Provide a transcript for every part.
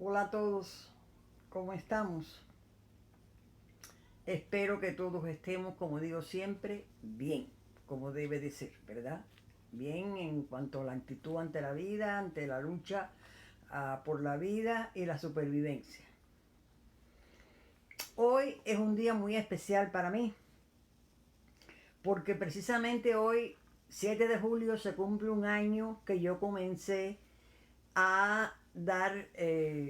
Hola a todos, ¿cómo estamos? Espero que todos estemos, como digo siempre, bien, como debe de ser, ¿verdad? Bien en cuanto a la actitud ante la vida, ante la lucha por la vida y la supervivencia. Hoy es un día muy especial para mí, porque precisamente hoy, 7 de julio, se cumple un año que yo comencé a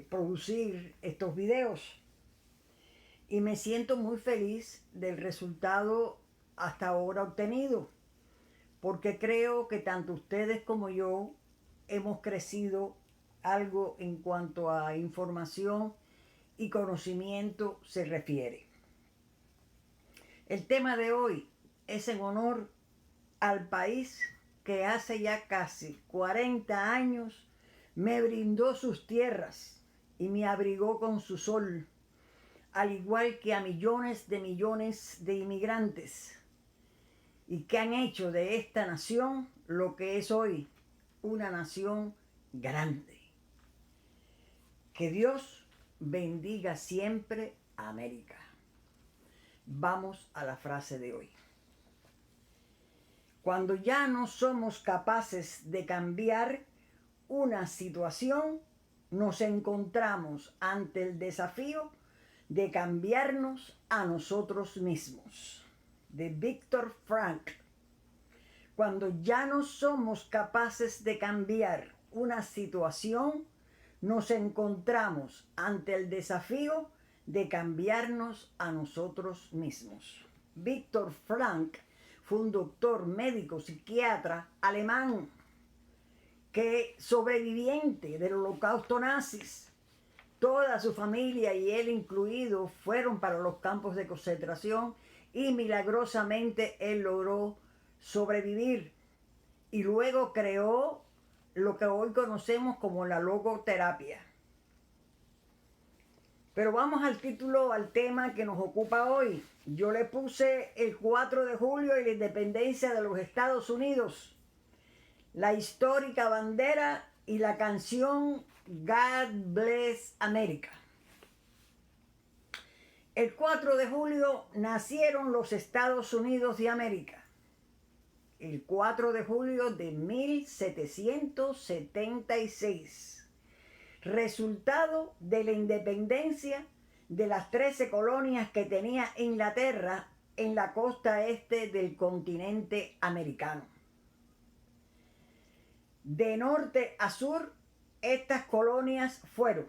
producir estos videos. Y me siento muy feliz del resultado hasta ahora obtenido, porque creo que tanto ustedes como yo hemos crecido algo en cuanto a información y conocimiento se refiere. El tema de hoy es en honor al país que hace ya casi 40 años me brindó sus tierras y me abrigó con su sol, al igual que a millones de inmigrantes, y que han hecho de esta nación lo que es hoy, una nación grande. Que Dios bendiga siempre a América. Vamos a la frase de hoy. Cuando ya no somos capaces de cambiar una situación, nos encontramos ante el desafío de cambiarnos a nosotros mismos. De Viktor Frankl. Cuando ya no somos capaces de cambiar una situación, nos encontramos ante el desafío de cambiarnos a nosotros mismos. Viktor Frankl fue un doctor médico psiquiatra alemán que sobreviviente del holocausto nazis. Toda su familia y él incluido fueron para los campos de concentración y milagrosamente él logró sobrevivir y luego creó lo que hoy conocemos como la logoterapia. Pero vamos al título, al tema que nos ocupa hoy. Yo le puse el 4 de julio y la independencia de los Estados Unidos, la histórica bandera y la canción God Bless America. El 4 de julio nacieron los Estados Unidos de América. El 4 de julio de 1776. Resultado de la independencia de las 13 colonias que tenía Inglaterra en la costa este del continente americano. De norte a sur, estas colonias fueron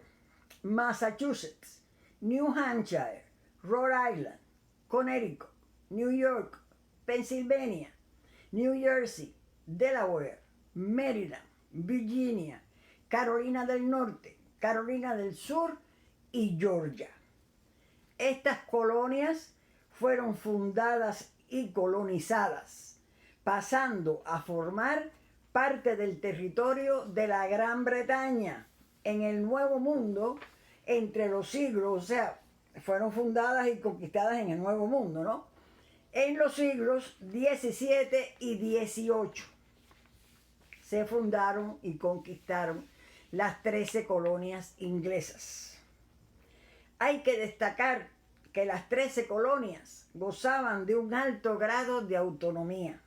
Massachusetts, New Hampshire, Rhode Island, Connecticut, New York, Pennsylvania, New Jersey, Delaware, Maryland, Virginia, Carolina del Norte, Carolina del Sur y Georgia. Estas colonias fueron fundadas y colonizadas, pasando a formar parte del territorio de la Gran Bretaña en el Nuevo Mundo entre los siglos, o sea, fueron fundadas y conquistadas en el Nuevo Mundo, ¿no? En los siglos XVII y XVIII se fundaron y conquistaron las 13 colonias inglesas. Hay que destacar que las 13 colonias gozaban de un alto grado de autonomía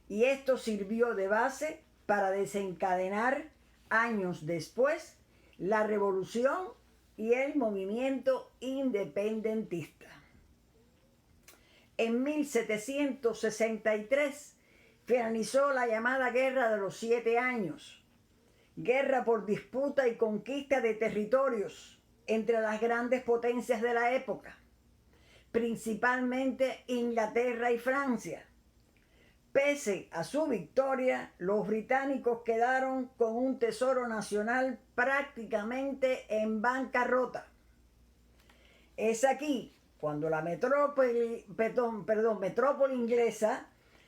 y esto sirvió de base para desencadenar años después la revolución y el movimiento independentista. En 1763 finalizó la llamada Guerra de los 7 Años, guerra por disputa y conquista de territorios entre las grandes potencias de la época, principalmente Inglaterra y Francia. Pese a su victoria, los británicos quedaron con un tesoro nacional prácticamente en bancarrota. Es aquí cuando la metrópoli inglesa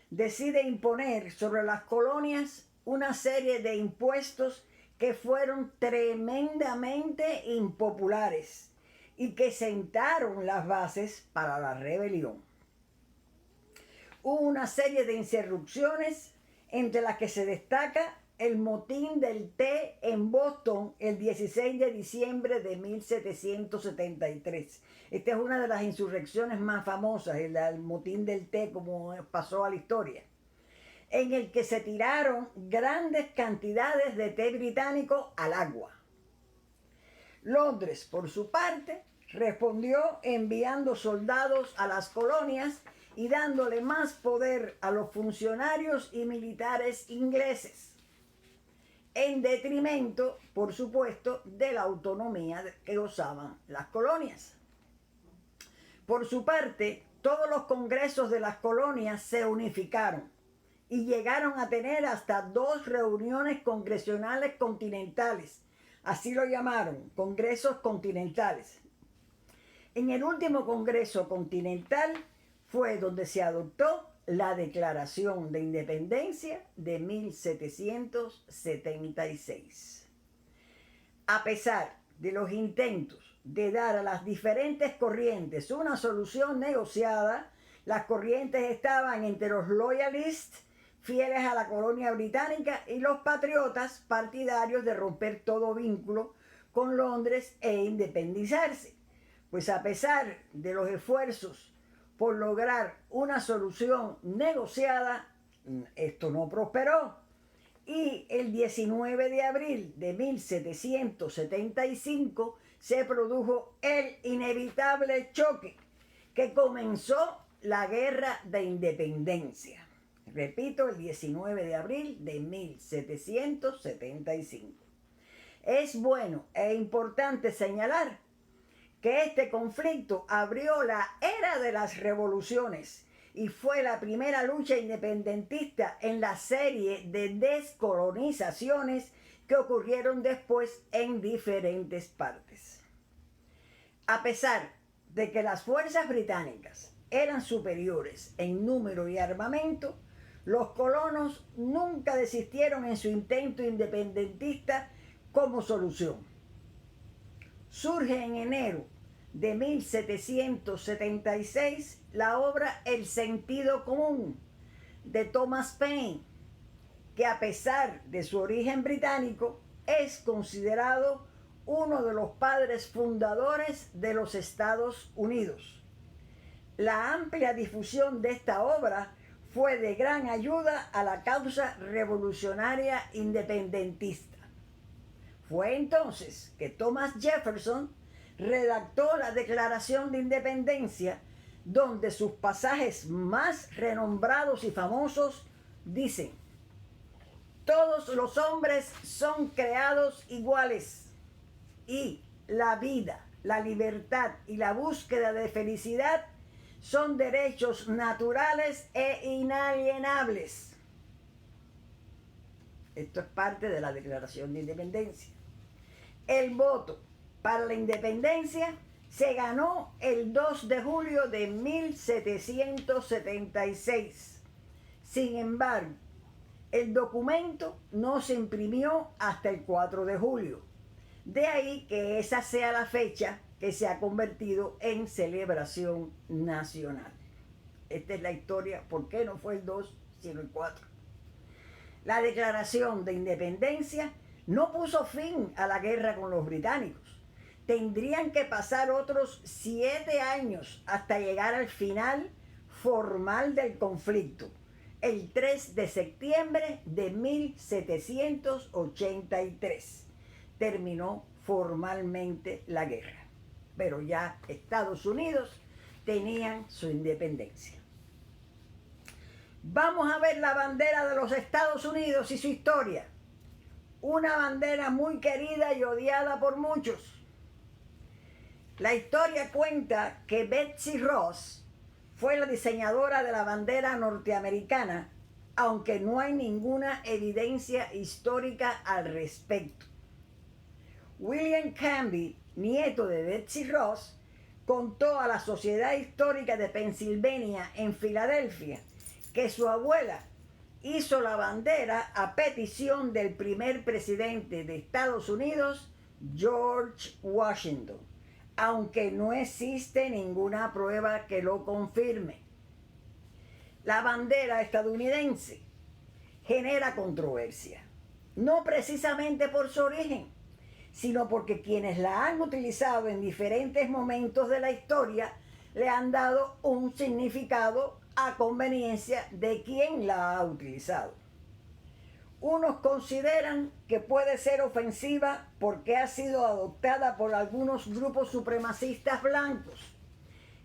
decide imponer sobre las colonias una serie de impuestos que fueron tremendamente impopulares y que sentaron las bases para la rebelión. Hubo una serie de insurrecciones entre las que se destaca el motín del té en Boston el 16 de diciembre de 1773. Esta es una de las insurrecciones más famosas, el motín del té, como pasó a la historia, en el que se tiraron grandes cantidades de té británico al agua. Londres, por su parte, respondió enviando soldados a las colonias y dándole más poder a los funcionarios y militares ingleses, en detrimento, por supuesto, de la autonomía que gozaban las colonias. Por su parte, todos los congresos de las colonias se unificaron y llegaron a tener hasta 2 reuniones congresionales continentales. Así lo llamaron, congresos continentales. En el último congreso continental fue donde se adoptó la Declaración de Independencia de 1776. A pesar de los intentos de dar a las diferentes corrientes una solución negociada, las corrientes estaban entre los loyalists, fieles a la colonia británica, y los patriotas, partidarios de romper todo vínculo con Londres e independizarse. Pues a pesar de los esfuerzos por lograr una solución negociada, esto no prosperó. Y el 19 de abril de 1775 se produjo el inevitable choque que comenzó la Guerra de Independencia. Repito, el 19 de abril de 1775. Es bueno e importante señalar que este conflicto abrió la era de las revoluciones y fue la primera lucha independentista en la serie de descolonizaciones que ocurrieron después en diferentes partes. A pesar de que las fuerzas británicas eran superiores en número y armamento, los colonos nunca desistieron en su intento independentista como solución. Surge en enero de 1776 la obra El sentido común de Thomas Paine, que a pesar de su origen británico es considerado uno de los padres fundadores de los Estados Unidos. La amplia difusión de esta obra fue de gran ayuda a la causa revolucionaria independentista. Fue entonces que Thomas Jefferson redactó la Declaración de Independencia, donde sus pasajes más renombrados y famosos dicen: todos los hombres son creados iguales y la vida, la libertad y la búsqueda de felicidad son derechos naturales e inalienables. Esto es parte de la Declaración de Independencia. El voto para la independencia se ganó el 2 de julio de 1776. Sin embargo, el documento no se imprimió hasta el 4 de julio. De ahí que esa sea la fecha que se ha convertido en celebración nacional. Esta es la historia, ¿por qué no fue el 2 sino el 4? La Declaración de Independencia no puso fin a la guerra con los británicos. Tendrían que pasar otros 7 años hasta llegar al final formal del conflicto, el 3 de septiembre de 1783. Terminó formalmente la guerra, pero ya Estados Unidos tenían su independencia. Vamos a ver la bandera de los Estados Unidos y su historia. Una bandera muy querida y odiada por muchos. La historia cuenta que Betsy Ross fue la diseñadora de la bandera norteamericana, aunque no hay ninguna evidencia histórica al respecto. William Canby, nieto de Betsy Ross, contó a la Sociedad Histórica de Pensilvania en Filadelfia que su abuela hizo la bandera a petición del primer presidente de Estados Unidos, George Washington, aunque no existe ninguna prueba que lo confirme. La bandera estadounidense genera controversia. no precisamente por su origen, sino porque quienes la han utilizado en diferentes momentos de la historia le han dado un significado a conveniencia de quien la ha utilizado. Unos consideran que puede ser ofensiva porque ha sido adoptada por algunos grupos supremacistas blancos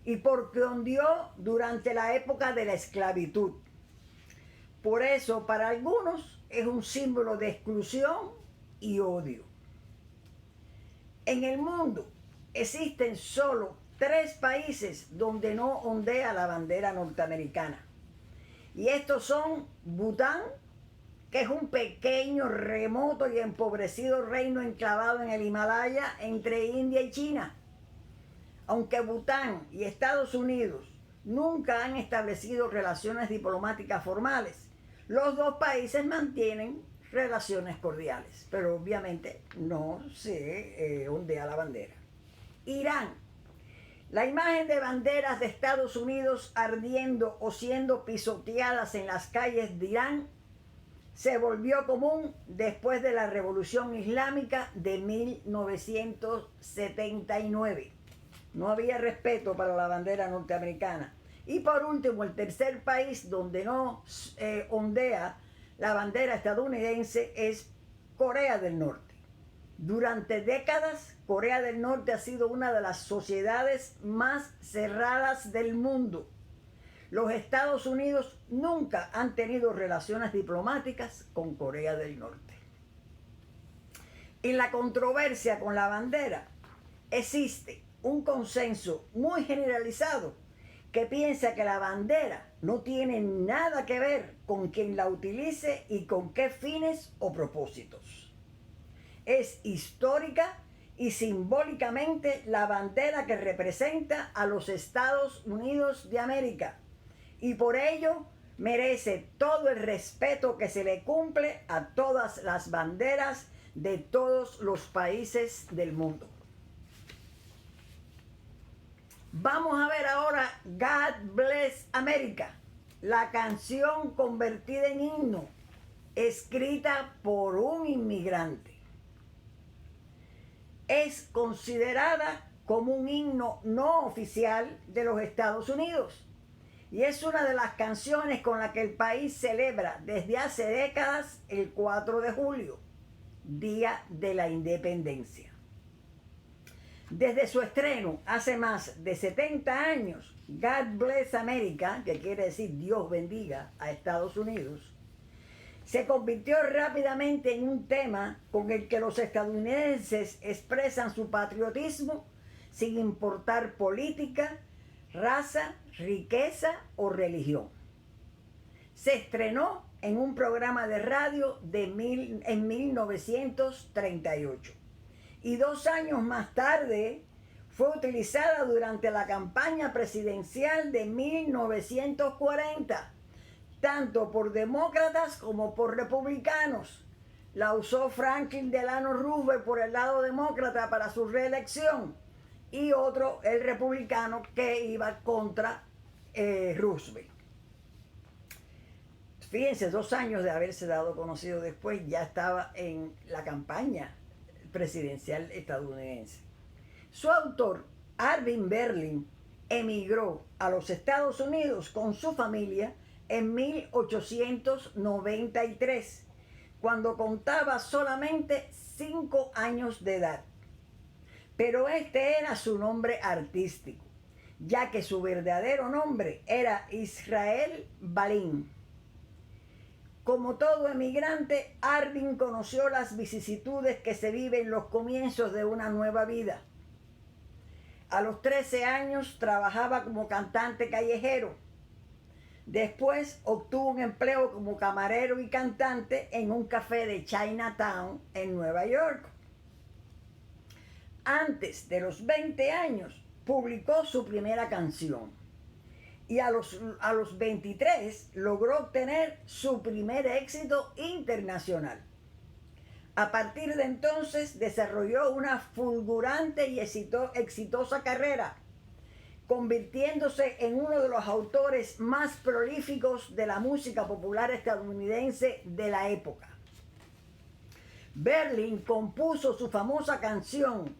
y porque ondeó durante la época de la esclavitud. Por eso, para algunos es un símbolo de exclusión y odio. En el mundo existen solo 3 países donde no ondea la bandera norteamericana. Y estos son Bután, que es un pequeño, remoto y empobrecido reino enclavado en el Himalaya entre India y China. Aunque Bután y Estados Unidos nunca han establecido relaciones diplomáticas formales, los dos países mantienen relaciones cordiales, pero obviamente no se ondea la bandera. Irán. La imagen de banderas de Estados Unidos ardiendo o siendo pisoteadas en las calles de Irán se volvió común después de la Revolución Islámica de 1979. No había respeto para la bandera norteamericana. Y por último, el tercer país donde no ondea la bandera estadounidense es Corea del Norte. Durante décadas, Corea del Norte ha sido una de las sociedades más cerradas del mundo. Los Estados Unidos nunca han tenido relaciones diplomáticas con Corea del Norte. En la controversia con la bandera existe un consenso muy generalizado que piensa que la bandera no tiene nada que ver con quien la utilice y con qué fines o propósitos. Es histórica y simbólicamente la bandera que representa a los Estados Unidos de América y por ello merece todo el respeto que se le cumple a todas las banderas de todos los países del mundo. Vamos a ver ahora God Bless America, la canción convertida en himno, escrita por un inmigrante. Es considerada como un himno no oficial de los Estados Unidos y es una de las canciones con la que el país celebra desde hace décadas el 4 de julio, Día de la Independencia. Desde su estreno hace más de 70 años, God Bless America, que quiere decir Dios bendiga a Estados Unidos, se convirtió rápidamente en un tema con el que los estadounidenses expresan su patriotismo sin importar política, raza, riqueza o religión. Se estrenó en un programa de radio en 1938 y 2 años más tarde fue utilizada durante la campaña presidencial de 1940, tanto por demócratas como por republicanos. La usó Franklin Delano Roosevelt por el lado demócrata para su reelección y otro, el republicano, que iba contra Roosevelt. Fíjense, 2 años de haberse dado conocido después, ya estaba en la campaña presidencial estadounidense. Su autor, Arvin Berlin, emigró a los Estados Unidos con su familia en 1893, cuando contaba solamente 5 años de edad. Pero este era su nombre artístico, ya que su verdadero nombre era Israel Balin. Como todo emigrante, Arvin conoció las vicisitudes que se viven en los comienzos de una nueva vida. A los 13 años trabajaba como cantante callejero. Después obtuvo un empleo como camarero y cantante en un café de Chinatown en Nueva York. Antes de los 20 años publicó su primera canción y a los 23 logró obtener su primer éxito internacional. A partir de entonces desarrolló una fulgurante y exitosa carrera, convirtiéndose en uno de los autores más prolíficos de la música popular estadounidense de la época. Berlin compuso su famosa canción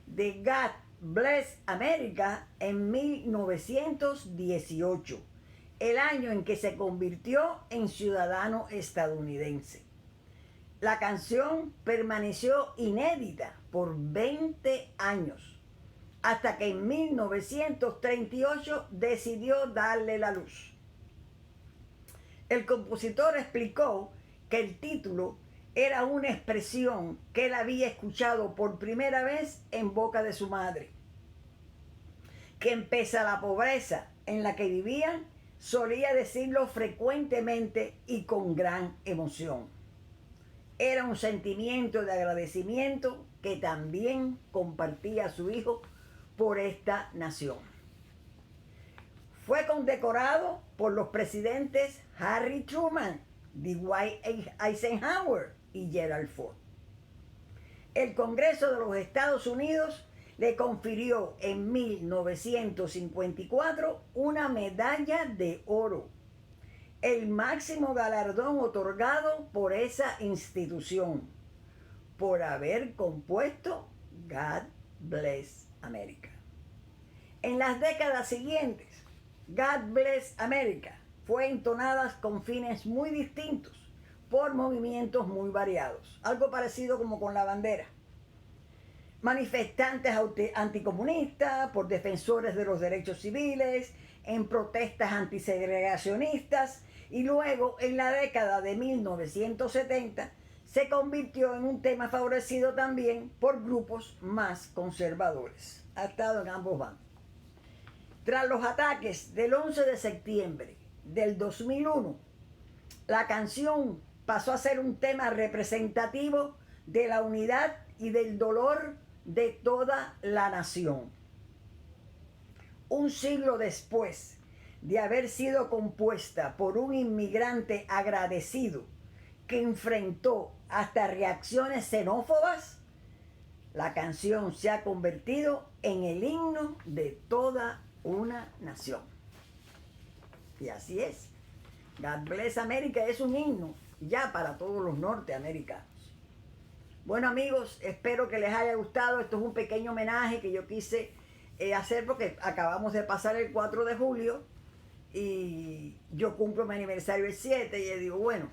de God Bless America en 1918, el año en que se convirtió en ciudadano estadounidense. La canción permaneció inédita por 20 años, hasta que en 1938 decidió darle la luz. El compositor explicó que el título era una expresión que él había escuchado por primera vez en boca de su madre, que pese a la pobreza en la que vivían, solía decirlo frecuentemente y con gran emoción. Era un sentimiento de agradecimiento que también compartía su hijo por esta nación. Fue condecorado por los presidentes Harry Truman, Dwight Eisenhower y Gerald Ford. El Congreso de los Estados Unidos le confirió en 1954 una medalla de oro, el máximo galardón otorgado por esa institución, por haber compuesto God Bless America. En las décadas siguientes, God Bless America fue entonada con fines muy distintos por movimientos muy variados, algo parecido como con la bandera. Manifestantes anticomunistas, por defensores de los derechos civiles, en protestas antisegregacionistas, y luego en la década de 1970 se convirtió en un tema favorecido también por grupos más conservadores. Ha estado en ambos bandos. Tras los ataques del 11 de septiembre del 2001, la canción pasó a ser un tema representativo de la unidad y del dolor de toda la nación. Un siglo después de haber sido compuesta por un inmigrante agradecido que enfrentó hasta reacciones xenófobas, la canción se ha convertido en el himno de toda una nación. Y así es. God Bless America es un himno ya para todos los norteamericanos. Bueno, amigos, espero que les haya gustado. Esto es un pequeño homenaje que yo quise hacer porque acabamos de pasar el 4 de julio y yo cumplo mi aniversario el 7 y yo digo, bueno,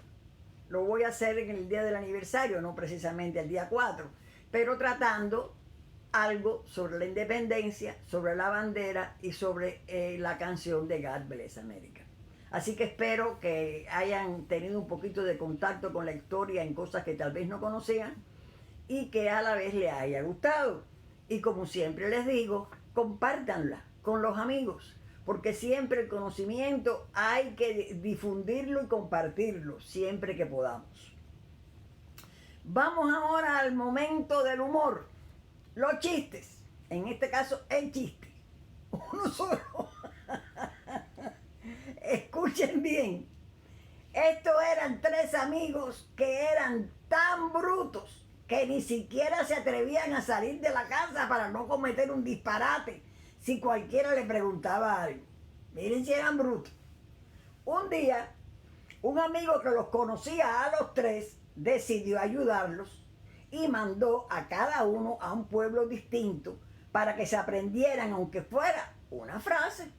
lo voy a hacer en el día del aniversario, no precisamente el día 4, pero tratando algo sobre la independencia, sobre la bandera y sobre la canción de God Bless America. Así que espero que hayan tenido un poquito de contacto con la historia en cosas que tal vez no conocían y que a la vez les haya gustado. Y como siempre les digo, compártanla con los amigos, porque siempre el conocimiento hay que difundirlo y compartirlo siempre que podamos. Vamos ahora al momento del humor, los chistes, en este caso el chiste, uno solo. Escuchen bien, estos eran tres amigos que eran tan brutos que ni siquiera se atrevían a salir de la casa para no cometer un disparate si cualquiera le preguntaba algo. Miren si eran brutos. Un día, un amigo que los conocía a los tres decidió ayudarlos y mandó a cada uno a un pueblo distinto para que se aprendieran, aunque fuera una frase.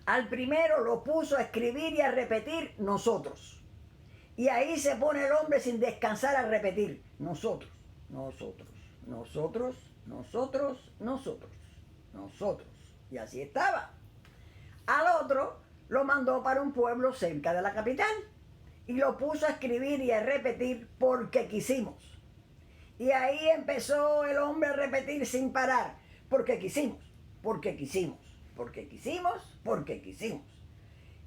Al primero lo puso a escribir y a repetir nosotros. Y ahí se pone el hombre sin descansar a repetir nosotros, nosotros, nosotros, nosotros, nosotros, nosotros. Y así estaba. Al otro lo mandó para un pueblo cerca de la capital y lo puso a escribir y a repetir porque quisimos. Y ahí empezó el hombre a repetir sin parar, porque quisimos, porque quisimos, porque quisimos, porque quisimos.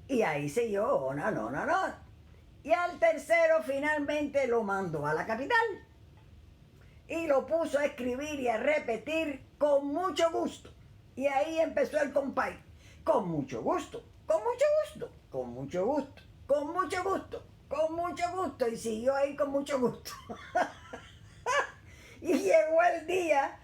Y ahí siguió, no, no, no, no. Y al tercero finalmente lo mandó a la capital y lo puso a escribir y a repetir con mucho gusto. Y ahí empezó el compay, con mucho gusto, con mucho gusto, con mucho gusto, con mucho gusto, con mucho gusto. Y siguió ahí con mucho gusto. Y llegó el día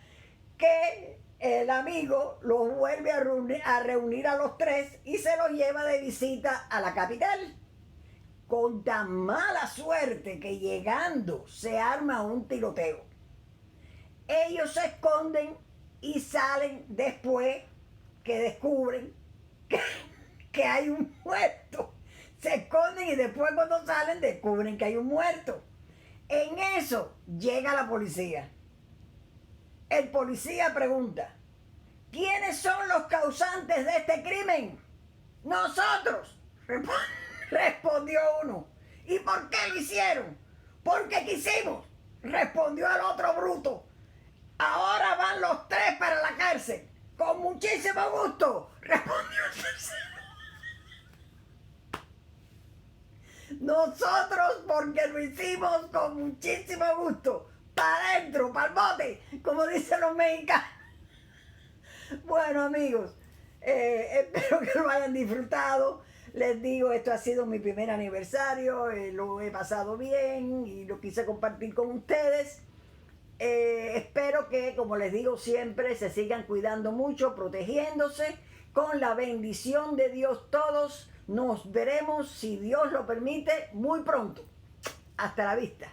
que el amigo los vuelve a reunir a los tres y se los lleva de visita a la capital. con tan mala suerte que llegando se arma un tiroteo. Ellos se esconden y salen después que descubren que hay un muerto. Se esconden y después cuando salen descubren que hay un muerto. En eso llega la policía. El policía pregunta: ¿quiénes son los causantes de este crimen? Nosotros, respondió uno. ¿Y por qué lo hicieron? Porque quisimos, respondió el otro bruto. Ahora van los tres para la cárcel. Con muchísimo gusto, respondió el tercero. Nosotros porque lo hicimos con muchísimo gusto. Para adentro, para el bote, como dicen los mexicanos. Bueno, amigos, espero que lo hayan disfrutado. Les digo, esto ha sido mi primer aniversario, lo he pasado bien y lo quise compartir con ustedes. Espero que, como les digo siempre, se sigan cuidando mucho, protegiéndose. Con la bendición de Dios todos nos veremos, si Dios lo permite, muy pronto. Hasta la vista.